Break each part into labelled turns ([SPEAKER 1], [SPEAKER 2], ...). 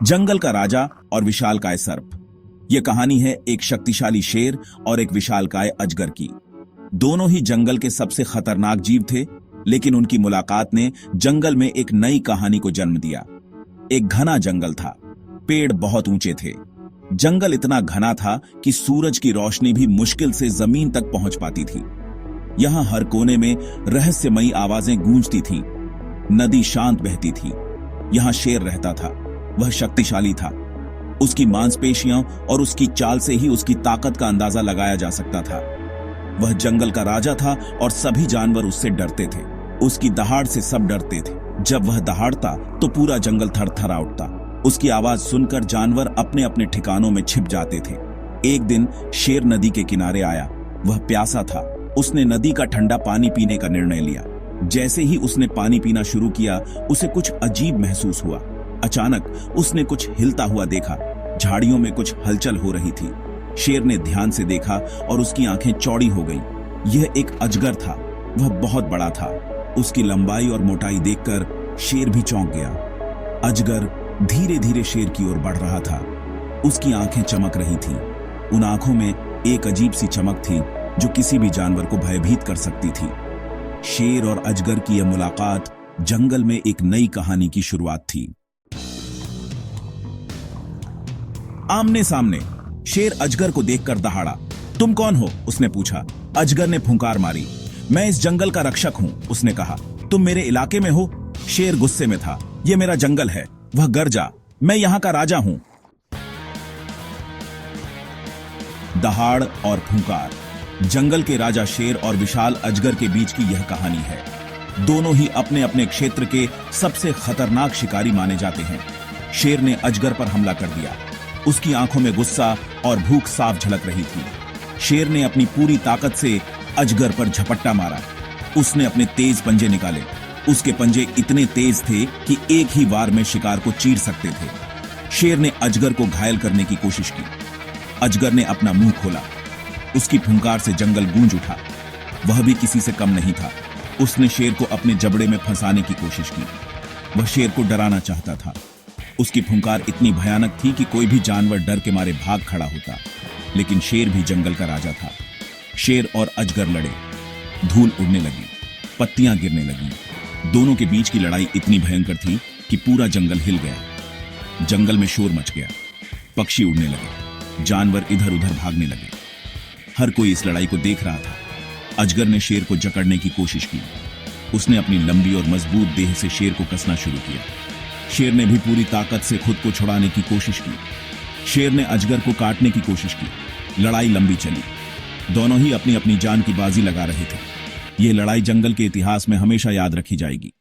[SPEAKER 1] जंगल का राजा और विशालकाय सर्प। यह कहानी है एक शक्तिशाली शेर और एक विशालकाय अजगर की। दोनों ही जंगल के सबसे खतरनाक जीव थे, लेकिन उनकी मुलाकात ने जंगल में एक नई कहानी को जन्म दिया। एक घना जंगल था, पेड़ बहुत ऊंचे थे। जंगल इतना घना था कि सूरज की रोशनी भी मुश्किल से जमीन तक पहुंच पाती थी। यहां हर कोने में रहस्यमयी आवाजें गूंजती थीं। नदी शांत बहती थी। यहां शेर रहता था। वह शक्तिशाली था। उसकी मांसपेशियां और उसकी चाल से ही उसकी ताकत का अंदाजा लगाया जा सकता था। वह जंगल का राजा था और सभी जानवर उससे डरते थे। उसकी दहाड़ से सब डरते थे। जब वह दहाड़ता तो पूरा जंगल थरथरा उठता। उसकी आवाज सुनकर जानवर अपने अपने ठिकानों में छिप जाते थे। एक दिन शेर नदी के किनारे आया। वह प्यासा था। उसने नदी का ठंडा पानी पीने का निर्णय लिया। जैसे ही उसने पानी पीना शुरू किया, उसे कुछ अजीब महसूस हुआ। अचानक उसने कुछ हिलता हुआ देखा। झाड़ियों में कुछ हलचल हो रही थी। शेर ने ध्यान से देखा और उसकी आंखें चौड़ी हो गईं। यह एक अजगर था। वह बहुत बड़ा था। उसकी लंबाई और मोटाई देखकर शेर भी चौंक गया। अजगर धीरे धीरे शेर की ओर बढ़ रहा था। उसकी आंखें चमक रही थीं। उन आंखों में एक अजीब सी चमक थी जो किसी भी जानवर को भयभीत कर सकती थी। शेर और अजगर की यह मुलाकात जंगल में एक नई कहानी की शुरुआत थी। आमने सामने शेर अजगर को देखकर दहाड़ा। तुम कौन हो? उसने पूछा। अजगर ने फुंकार मारी। मैं इस जंगल का रक्षक हूं, उसने कहा। तुम मेरे इलाके में हो? शेर गुस्से में था। यह मेरा जंगल है। वह गरजा। मैं यहां का राजा हूं। दहाड़ और फुंकार। जंगल के राजा शेर और विशाल अजगर के बीच की यह कहानी है। दोनों ही अपने अपने क्षेत्र के सबसे खतरनाक शिकारी माने जाते हैं। शेर ने अजगर पर हमला कर दिया। उसकी आंखों में गुस्सा और भूख साफ झलक रही थी। शेर ने अपनी पूरी ताकत से अजगर पर झपट्टा मारा। उसने अपने तेज पंजे निकाले। उसके पंजे इतने तेज थे कि एक ही वार में शिकार को चीर सकते थे। शेर ने अजगर को घायल करने की कोशिश की। अजगर ने अपना मुंह खोला। उसकी फुंकार से जंगल गूंज उठा। वह भी किसी से कम नहीं था। उसने शेर को अपने जबड़े में फंसाने की कोशिश की। वह शेर को डराना चाहता था। उसकी फुंकार इतनी भयानक थी कि कोई भी जानवर डर के मारे भाग खड़ा होता। लेकिन शेर भी जंगल का राजा था। शेर और अजगर लड़े। धूल उड़ने लगी। पत्तियां गिरने लगीं। दोनों के बीच की लड़ाई इतनी भयंकर थी कि पूरा जंगल हिल गया। जंगल में शोर मच गया। पक्षी उड़ने लगे। जानवर इधर उधर भागने लगे। हर कोई इस लड़ाई को देख रहा था। अजगर ने शेर को जकड़ने की कोशिश की। उसने अपनी लंबी और मजबूत देह से शेर को कसना शुरू किया। शेर ने भी पूरी ताकत से खुद को छुड़ाने की कोशिश की। शेर ने अजगर को काटने की कोशिश की। लड़ाई लंबी चली। दोनों ही अपनी अपनी जान की बाजी लगा रहे थे। यह लड़ाई जंगल के इतिहास में हमेशा याद रखी जाएगी।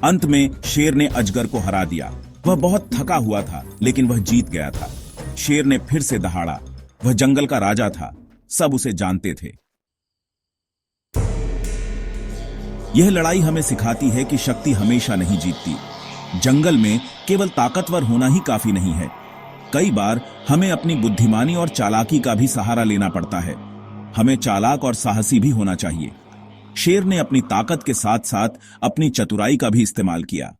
[SPEAKER 1] अंत में शेर ने अजगर को हरा दिया। वह बहुत थका हुआ था, लेकिन वह जीत गया था। शेर ने फिर से दहाड़ा। वह जंगल का राजा था। सब उसे जानते थे। यह लड़ाई हमें सिखाती है कि शक्ति हमेशा नहीं जीतती। जंगल में केवल ताकतवर होना ही काफी नहीं है। कई बार हमें अपनी बुद्धिमानी और चालाकी का भी सहारा लेना पड़ता है। हमें चालाक और साहसी भी होना चाहिए। शेर ने अपनी ताकत के साथ साथ अपनी चतुराई का भी इस्तेमाल किया।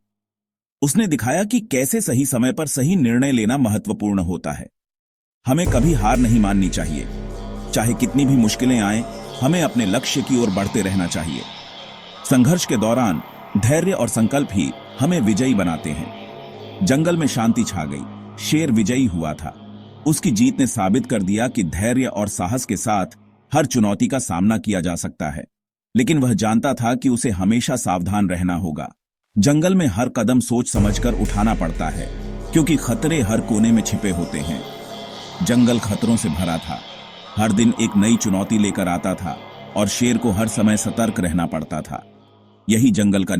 [SPEAKER 1] उसने दिखाया कि कैसे सही समय पर सही निर्णय लेना महत्वपूर्ण होता है। हमें कभी हार नहीं माननी चाहिए। चाहे कितनी भी मुश्किलें आएं, हमें अपने लक्ष्य की ओर बढ़ते रहना चाहिए। संघर्ष के दौरान धैर्य और संकल्प ही हमें विजयी बनाते हैं। जंगल में शांति छा गई। शेर विजयी हुआ था। उसकी जीत ने साबित कर दिया कि धैर्य और साहस के साथ हर चुनौती का सामना किया जा सकता है। लेकिन वह जानता था कि उसे हमेशा सावधान रहना होगा। जंगल में हर कदम सोच समझकर उठाना पड़ता है, क्योंकि खतरे हर कोने में छिपे होते हैं। जंगल खतरों से भरा था। हर दिन एक नई चुनौती लेकर आता था और शेर को हर समय सतर्क रहना पड़ता था। यही जंगल का